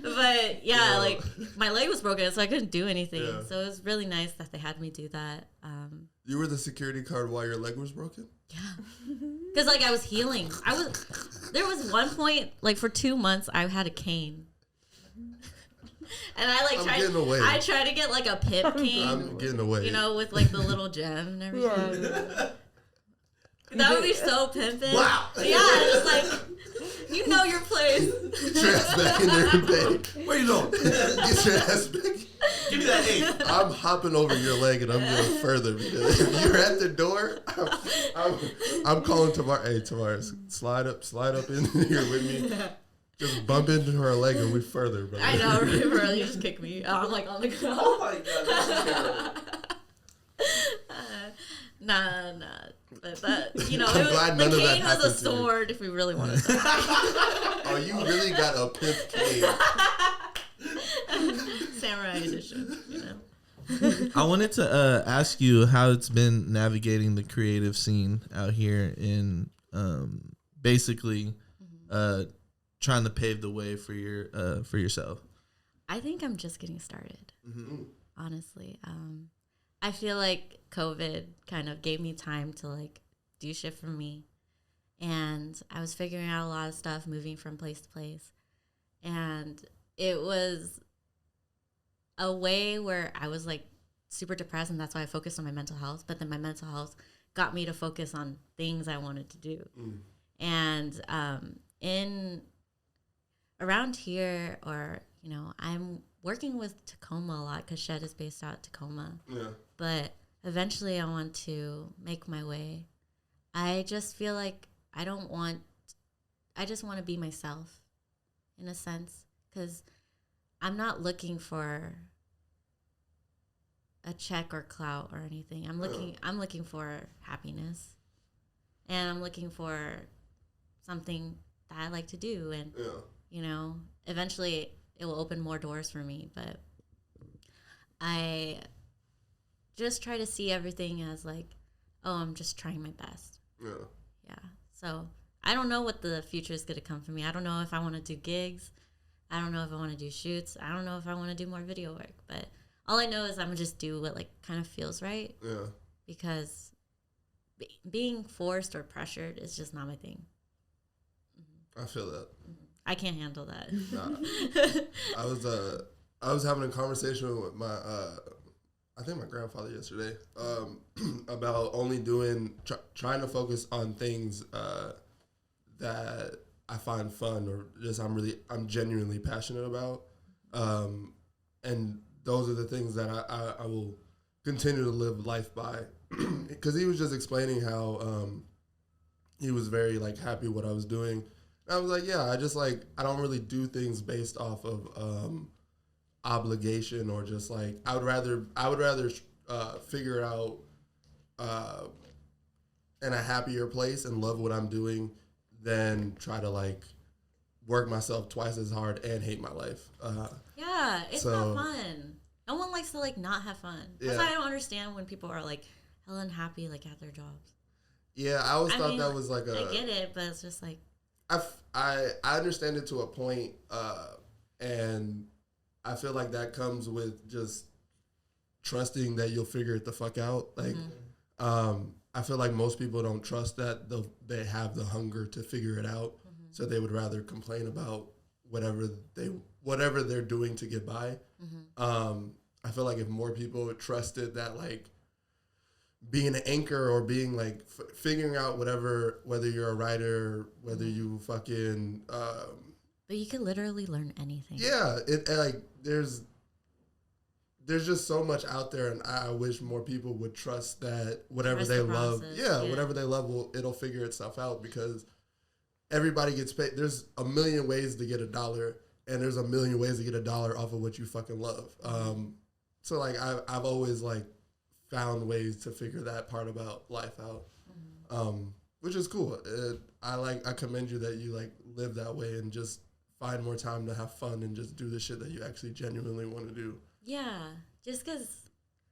But yeah, like my leg was broken, so I couldn't do anything. Yeah. So it was really nice that they had me do that. You were the security guard while your leg was broken? Yeah. Because like I was healing. There was one point, like for 2 months, I had a cane. And I tried to get like a pip cane. I'm getting away. You know, with like the little gem and everything. Yeah. That would be so pimpin'. Wow. Yeah, just like, you know your place. Get your ass back in there and beg. Where you going? Get your ass back. Give me that 8. I'm hopping over your leg and I'm going further, because if you're at the door, I'm calling Tamar. Hey, Tamar, slide up in here with me. Just bump into her leg and we further, bro. I know, right? You just kick me. I'm like on the ground. Oh my god, that's terrible. Nah. But that, you know, I'm glad none of that cane was a happened to you. sword if we really wanted to. Oh, you really got a pimp cane. Samurai edition, you know. I wanted to ask you how it's been navigating the creative scene out here in basically trying to pave the way for yourself. I think I'm just getting started. Honestly, I feel like COVID kind of gave me time to like do shit for me, and I was figuring out a lot of stuff, moving from place to place, and it was a way where I was like super depressed, and that's why I focused on my mental health. But then my mental health got me to focus on things I wanted to do. And in around here, or you know, I'm working with Tacoma a lot because Shed is based out of Tacoma. Yeah. But eventually I want to make my way. I just feel like I just want to be myself in a sense, because I'm not looking for a check or clout or anything. I'm looking for happiness, and I'm looking for something that I like to do, and you know, eventually it will open more doors for me. But I just try to see everything as like, oh, I'm just trying my best. Yeah. So I don't know what the future is going to come for me. I don't know if I want to do gigs. I don't know if I want to do shoots. I don't know if I want to do more video work. But all I know is I'm going to just do what like kind of feels right. Yeah. Because being forced or pressured is just not my thing. I feel that. I can't handle that. Nah. I was having a conversation with my I think my grandfather yesterday about only trying to focus on things that I find fun or just I'm genuinely passionate about, and those are the things that I will continue to live life by. Because he was just explaining how he was very like happy what I was doing. And I was like, yeah, I don't really do things based off of obligation or just like I would rather figure out in a happier place and love what I'm doing than try to like work myself twice as hard and hate my life. Yeah, it's not fun. No one likes to like not have fun. That's why I don't understand when people are like hella unhappy like at their jobs. Yeah, I always thought that was like I get it, but it's just like I understand it to a point, and I feel like that comes with just trusting that you'll figure it the fuck out. Like, I feel like most people don't trust that they have the hunger to figure it out, so they would rather complain about whatever they're doing to get by. I feel like if more people trusted that, like, being an anchor or being like figuring out whether you're a writer, whether you fucking but you can literally learn anything. Yeah, like there's just so much out there, and I wish more people would trust that whatever they love, whatever they love, it'll figure itself out, because everybody gets paid. There's a million ways to get $1, and there's a million ways to get $1 off of what you fucking love. So like I've always like found ways to figure that part about life out, which is cool. I commend you that you like live that way and just find more time to have fun and just do the shit that you actually genuinely want to do. Yeah, just because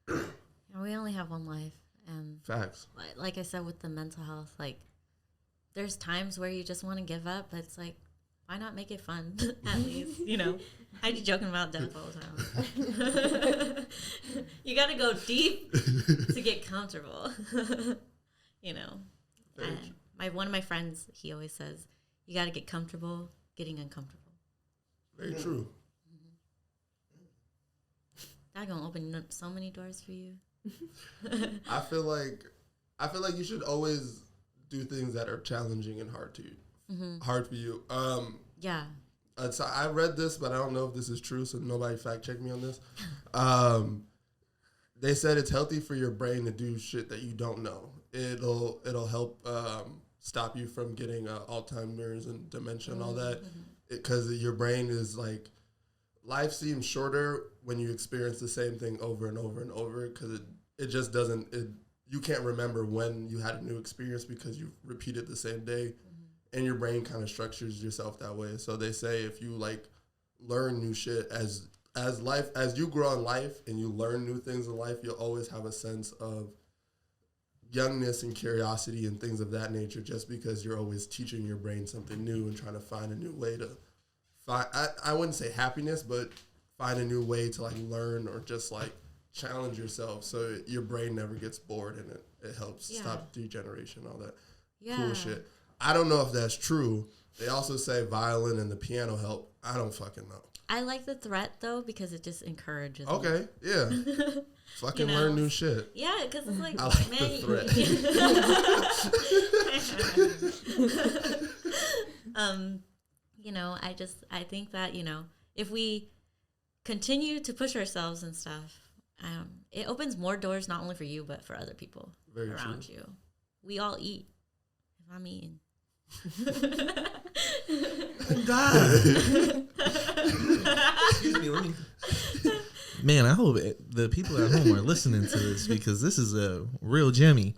we only have one life, and facts. Like I said with the mental health, like there's times where you just want to give up, but it's like, why not make it fun at least, you know? I be joking about death all the time. You got to go deep to get comfortable, you know? One of my friends, he always says, you got to get comfortable getting uncomfortable. Very true. That's going to open up so many doors for you. I feel like you should always do things that are challenging and hard for you. Yeah. So I read this, but I don't know if this is true, so nobody fact check me on this. They said it's healthy for your brain to do shit that you don't know. It'll help stop you from getting Alzheimer's and dementia and all that, because your brain is like, life seems shorter when you experience the same thing over and over and over, because it just doesn't. You can't remember when you had a new experience because you repeated the same day. And your brain kind of structures yourself that way. So they say if you like learn new shit as you grow in life and you learn new things in life, you'll always have a sense of youngness and curiosity and things of that nature, just because you're always teaching your brain something new and trying to find a new way to find, I wouldn't say happiness, but find a new way to like learn or just like challenge yourself, so your brain never gets bored, and it helps stop degeneration, all that cool shit. I don't know if that's true. They also say violin and the piano help. I don't fucking know. I like the threat, though, because it just encourages me. Yeah. Fucking learn new shit. Yeah, because it's like, I like man, the threat. You know, I think that, you know, if we continue to push ourselves and stuff, it opens more doors, not only for you, but for other people around you. We all eat. If I'm eating. Excuse me, let me. Man, I hope the people at home are listening to this, because this is a real Jimmy.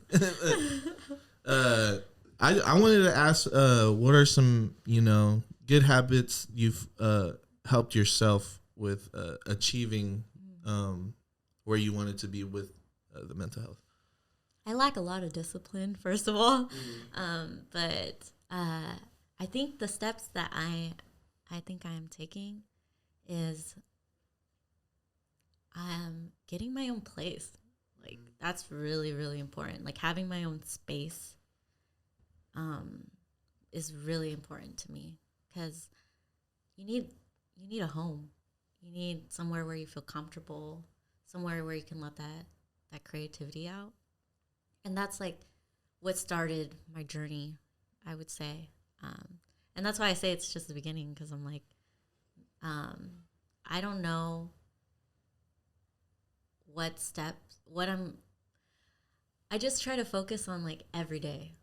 I wanted to ask, what are some, you know, good habits you've helped yourself with achieving where you wanted to be with the mental health? I lack a lot of discipline, first of all, but I think the steps that I think I am taking is getting my own place. Like, that's really, really important. Like, having my own space is really important to me, because you need a home. You need somewhere where you feel comfortable, somewhere where you can let that creativity out. And that's like what started my journey, I would say. And that's why I say it's just the beginning, because I'm like, I don't know what steps, I just try to focus on like every day,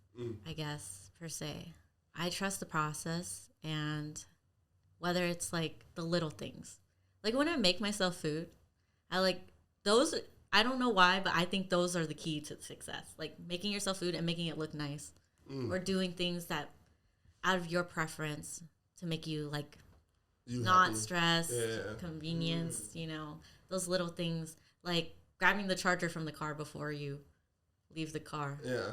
I guess, per se. I trust the process, and whether it's like the little things. Like when I make myself food, I like those, I don't know why, but I think those are the key to success. Like making yourself food and making it look nice, or doing things that out of your preference to make you like not happy. Stress, convenience, you know, those little things, like grabbing the charger from the car before you leave the car. Yeah.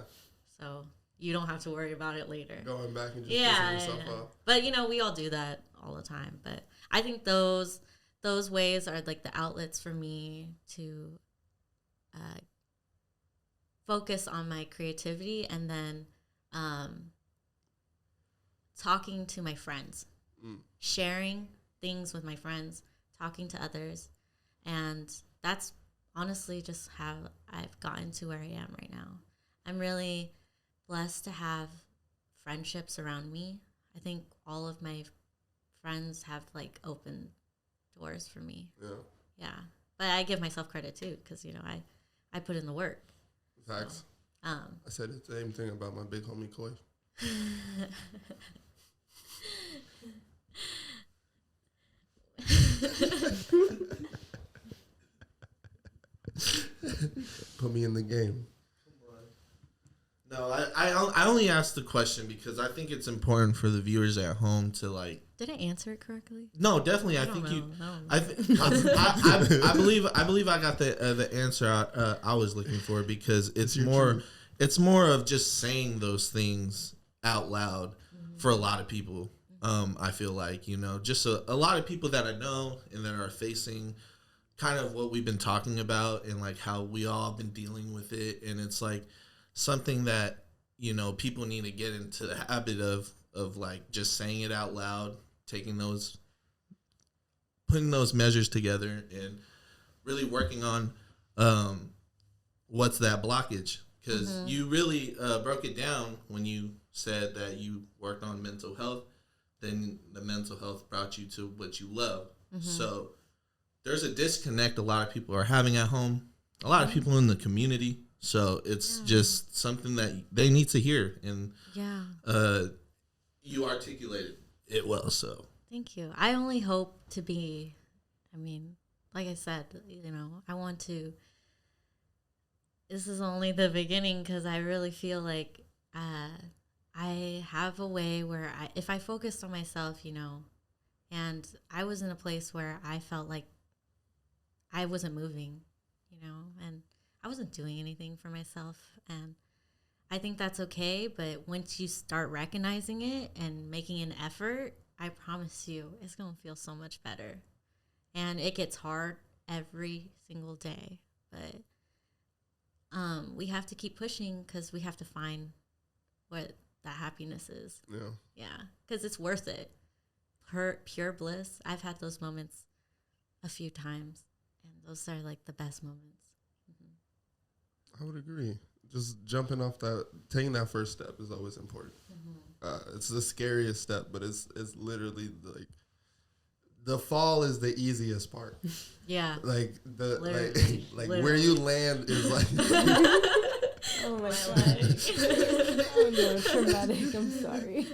So you don't have to worry about it later. Going back and just pissing yourself off. But, you know, we all do that all the time. But I think those ways are like the outlets for me to focus on my creativity, and then talking to my friends, sharing things with my friends, talking to others. And that's honestly just how I've gotten to where I am right now. I'm really blessed to have friendships around me. I think all of my friends have like opened doors for me. Yeah. But I give myself credit too, because, you know, I put in the work. Facts. So, I said the same thing about my big homie Koi. Put me in the game. No, I only asked the question because I think it's important for the viewers at home to like. Did I answer it correctly? No, definitely. I believe I got the answer I was looking for, because it's more of just saying those things out loud for a lot of people. I feel like, you know, just a lot of people that I know and that are facing kind of what we've been talking about, and like how we all been dealing with it. And it's like something that, you know, people need to get into the habit of like just saying it out loud, putting those measures together, and really working on what's that blockage. Because you really broke it down when you said that you worked on mental health, then the mental health brought you to what you love. So there's a disconnect a lot of people are having at home, a lot of people in the community. So it's just something that they need to hear. And you articulated it well. So thank you. I only hope to be, I mean, like I said, you know, I want to, this is only the beginning, because I really feel like I have a way where if I focused on myself, you know, and I was in a place where I felt like I wasn't moving, you know, and I wasn't doing anything for myself. And I think that's okay. But once you start recognizing it and making an effort, I promise you it's going to feel so much better. And it gets hard every single day. But we have to keep pushing, because we have to find what that happiness is. Yeah. Because it's worth it. Pure bliss. I've had those moments a few times, and those are like the best moments. I would agree. Just jumping off that, taking that first step is always important. It's the scariest step, but it's literally like the fall is the easiest part. Yeah. Like like where you land is like. Oh my God. Oh no, traumatic. I'm sorry.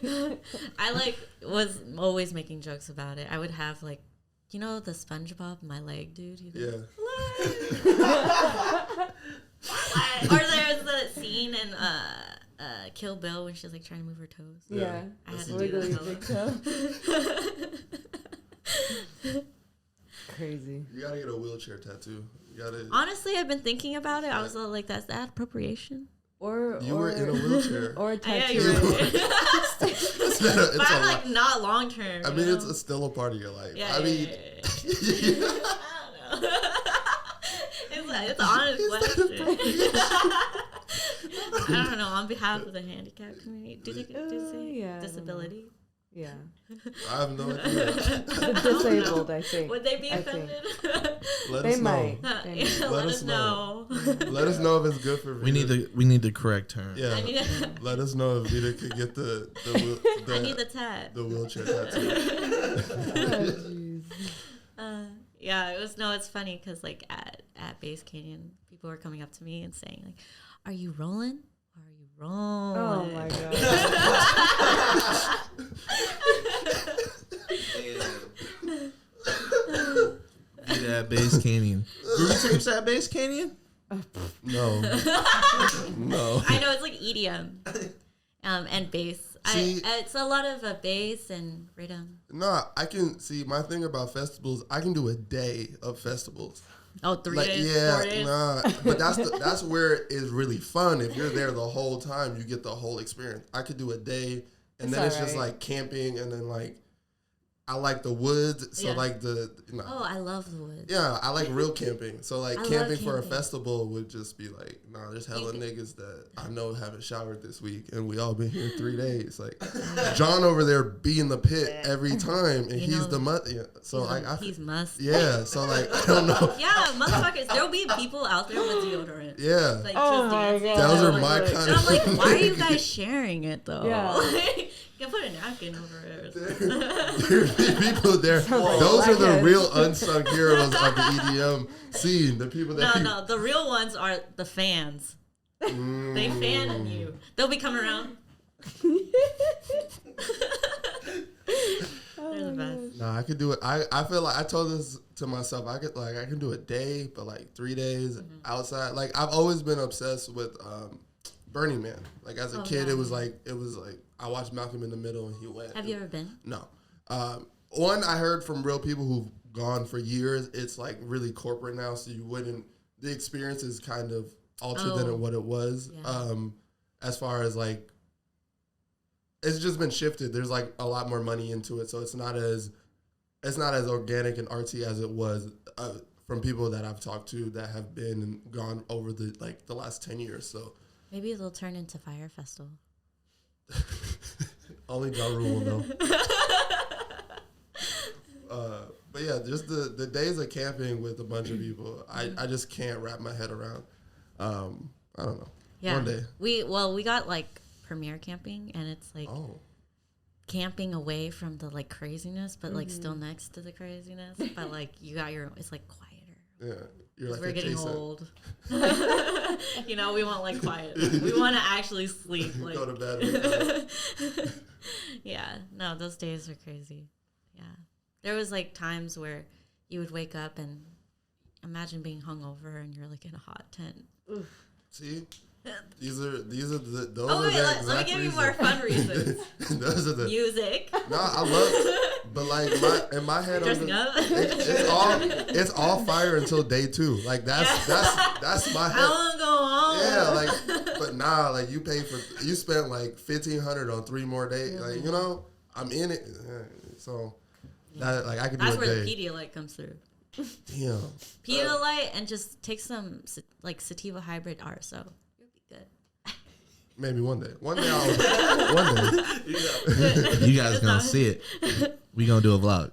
I was always making jokes about it. I would have like, you know, the SpongeBob, my leg, dude. Or there's the scene in Kill Bill when she's like trying to move her toes. Yeah. I had to do that. Crazy. You gotta get a wheelchair tattoo. Honestly, I've been thinking about it. I was like, that's that appropriation. Or you were in a wheelchair. Or a tattoo. Yeah, you're right. But I'm like not long term. I mean, it's still a part of your life. Yeah, I mean, I don't know. It's an honest question. I don't know. On behalf of the handicapped community, do they say disability? Yeah. I have no idea. The disabled, I think. Would they be offended? Let They us might. know. Let us know. Let us know if it's good for Vita. We need the correct term. Yeah. Let us know if Vita could get the I need the tat. the wheelchair tattoo. Yeah, it's funny because like at Base Canyon, people were coming up to me and saying like, "Are you rolling? Are you rolling?" Oh my god. Vita at Base Canyon. Groovy Tapes at Base Canyon? No. No. I know it's like EDM, and bass. It's a lot of bass and rhythm. No, I can see my thing about festivals. I can do a day of festivals. Oh, 3 like, days, yeah, 4 days. nah. But that's where it's really fun. If you're there the whole time, you get the whole experience. I could do a day, and then it's just like camping, and then like I like the woods, so like Oh, I love the woods. Yeah, I like real camping. So like I camping love for a camping. festival would just be like, nah, there's hella niggas that I know haven't showered this week, and we all been here 3 days. Like John over there be in the pit every time, and he's the so like he's must. Yeah, so like I don't know. Yeah, motherfuckers. There'll be people out there with deodorant. Yeah. Like, Oh just my dancing. God. Those are Oh my my kind And of I'm like, things. why are you guys sharing it though? Yeah. Like, you can put a napkin over it. There's people there. Those are the blackheads. real unsung heroes of the EDM scene. The people that No, the real ones are the fans. They fan on you. They'll be coming around. They're the best. Nah, I could do it. I feel like I told this to myself. I can do a day, but like 3 days outside. Like I've always been obsessed with Burning Man. Like as a kid, it was like I watched Malcolm in the Middle and he went. Have you ever been? No. One, I heard from real people who've gone for years. It's like really corporate now, so you wouldn't. The experience is kind of altered than what it was. Yeah. As far as like, it's just been shifted. There's like a lot more money into it, so it's not as organic and artsy as it was from people that I've talked to that have been and gone over the last 10 years. So Maybe they'll turn into Fire Festival. only Ja Rule will know. But yeah, just the days of camping with a bunch of people, I just can't wrap my head around. I don't know. Yeah. One day. We got like premier camping, and it's like camping away from the like craziness, but like still next to the craziness. But like you got your, it's like quieter. Yeah. You're like We're getting adjacent. old. You know, we want like quiet. We want to actually sleep. Like Go to bed. Wake up. yeah. No, those days are crazy. Yeah. There was like times where you would wake up and imagine being hungover and you're like in a hot tent. Oof. See? Those are Let me exact give you reasons. more fun reasons. Those are the Music. No, I love but like in my head Dressing up. it's all fire until day 2. Like that's my head. I want to go home. Yeah, like but nah, like you spent like $1,500 on 3 more days. Like, you know, I'm in it. So that like I could do That's a where day. the Pedialyte comes through. Damn. Pedialyte and just take some like sativa hybrid RSO. You'll be good. Maybe one day. One day. You guys gonna see it. We gonna do a vlog.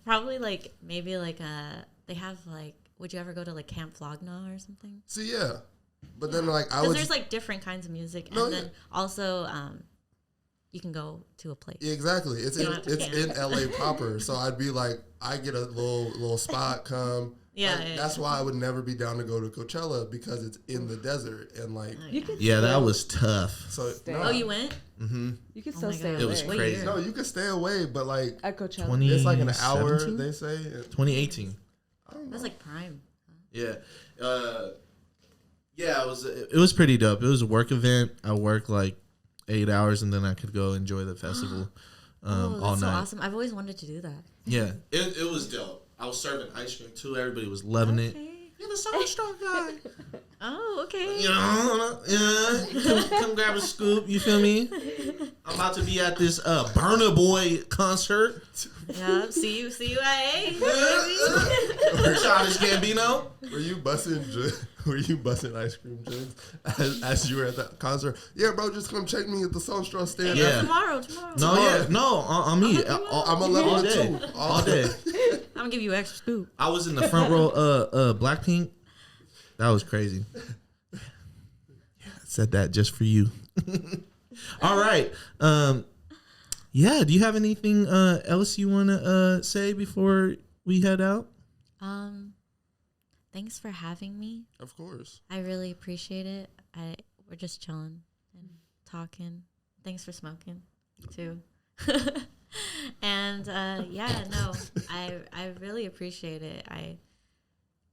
Probably like maybe like they have like, would you ever go to like Camp Flogna or something? See, yeah. But then like I Because was there's like different kinds of music, No, and yeah. then also you can go to a place. Yeah, exactly. It's You don't have to in LA proper. So I'd be like, I get a little spot, come. Yeah, Like, yeah, that's why I would never be down to go to Coachella, because it's in the desert and like. You could Yeah, that still- was tough. So Stay. nah. Oh, you went? Mm-hmm. You could Oh still my stay God. away. It was What crazy. year? No, you can stay away, but like At Coachella. 20 it's like an hour. 17? They say. 2018. That's like prime. Yeah. Yeah, it was pretty dope. It was a work event. I worked like 8 hours and then I could go enjoy the festival That's all so night. awesome. I've always wanted to do that. Yeah, it was dope. I was serving ice cream too. Everybody was loving it. You're the Starstruck guy. Oh, okay. You know, come grab a scoop. You feel me? I'm about to be at this Burna Boy concert. Yeah, see you at 8. Childish Gambino. Were you busting ice cream jugs as you were at that concert? Yeah, bro, just come check me at the Soul Straw stand. Yeah. Tomorrow. On me. I'm 11 to 2 all day. I'm gonna give you extra scoop. I was in the front row. Blackpink. That was crazy. Yeah, I said that just for you. All right. Yeah. Do you have anything else you want to say before we head out? Thanks for having me. Of course. I really appreciate it. We're just chilling and talking. Thanks for smoking too. And I really appreciate it.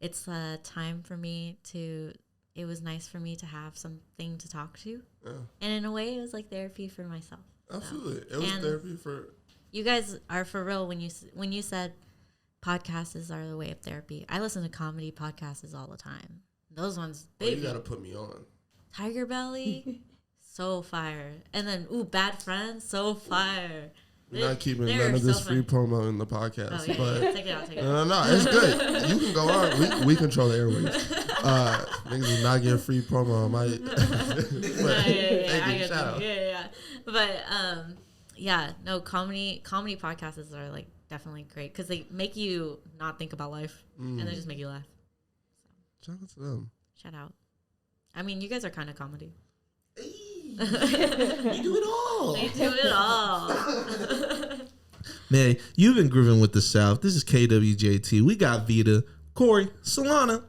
It's a time for me to. It was nice for me to have something to talk to, and in a way, it was like therapy for myself. Absolutely, it was therapy for. You guys are for real when you said podcasts are the way of therapy. I listen to comedy podcasts all the time. Those ones, baby. You gotta put me on. Tiger Belly, so fire. And then, Bad Friends, so fire. We're not keeping none of this free promo in the podcast. Oh, yeah. But take it out. No, it's good. You can go on. We control the airwaves. Niggas is not getting free promo on my. Shout out. But comedy podcasts are like definitely great because they make you not think about life and they just make you laugh. Shout out to them. Shout out. I mean, you guys are kind of comedy. Hey, we do it all. They do it all. Man, you've been grooving with the South. This is KWJT. We got Vida, Corey, Solana.